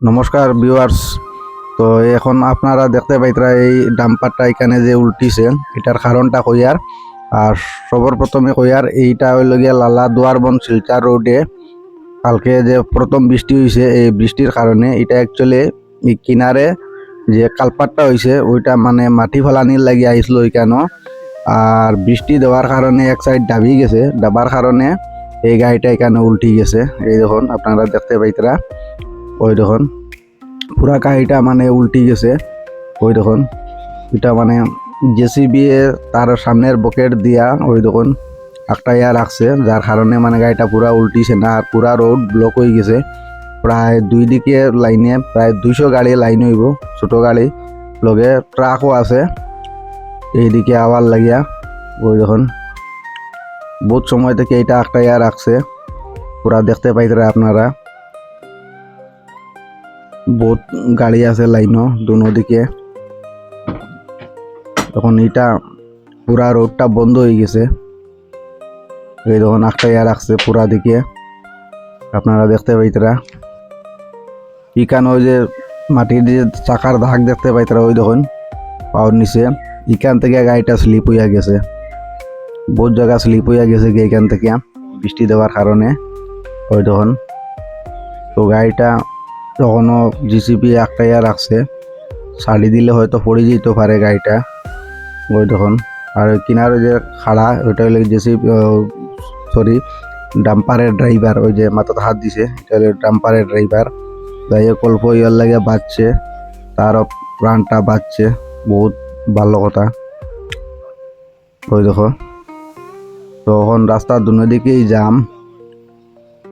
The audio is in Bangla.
নমস্কার ভিউয়ার্স। তো এখন আপনারা দেখতে পাইতরা এই ডাম্পারটা এখানে যে উল্টিছে এটার কারণটা কইয়ার। আর সবার প্রথমে কইয়ার এইটা হইল গিয়ে লালা দুয়ারবন শিলচর রোডে কালকে যে প্রথম বৃষ্টি হয়েছে এই বৃষ্টির কারণে এটা অ্যাকচুয়ালি এই কিনারে যে কালপাটটা হয়েছে ওইটা মানে মাটি ফেলানির লাগি আইসলো ওইখানে। আর বৃষ্টি দেওয়ার কারণে এক সাইড ডাবি গেছে, ডাবার কারণে এই গাড়িটা এখানে উল্টি গেছে। এই দেখুন আপনারা দেখতে পাইতরা, ওই দেখুন পুরা গাড়িটা মানে উল্টি গেছে। ওই দেখুন এটা মানে জেসিবি তার সামনের বকেট দিয়া ওই দেখুন একটা রাখছে, যার কারণে মানে গাড়িটা পুরা উল্টিছে না। আর পুরা রোড ব্লক হয়ে গেছে। প্রায় দুই দিকে লাইনে প্রায় 200 গাড়ি লাইন হইব, ছোট গাড়ি লগে ট্রাকও আছে এইদিকে আবার লাগিয়া। ওই দেখুন বহুত সময় থেকে এটা একটা রাখছে, পুরা দেখতে পাইতরা আপনারা। বহুত গাড়ি আছে লাইনও দুনো দিকে। তখন এটা পুরা রোডটা বন্ধ হয়ে গেছে। এই তখন একটা রাখছে পুরা দিকে আপনারা দেখতে পাইতরা। ইখানে ওই যে মাটির যে চাকার দাগ দেখতে পাইতরা, ওই দেখুন পাওয়ার নিচে এখান থেকে গাড়িটা স্লিপ হইয়া গেছে। বহুত জায়গা স্লিপ হইয়া গেছে এখান থেকে বৃষ্টি দেওয়ার কারণে। ওই দেখুন তো গাড়িটা তখনও জিসিপি একটা রাখছে, ছাড়ি দিলে হয়তো পড়ে যেতে পারে গাড়িটা। ওই দেখুন আর কিনারে যে খাড়া ওইটা হলো জেসিপি, সরি ডাম্পারের ড্রাইভার, ওই যে মাথাতে হাত দিছে এটা হলো ডাম্পারের ড্রাইভার। যাই হোক অল্প ইয়ার লাগে বাঁচছে, তারও প্রাণটা বাঁচছে, বহুত ভালো কথা। ওই দেখো তখন রাস্তার দুনো দিকেই জাম।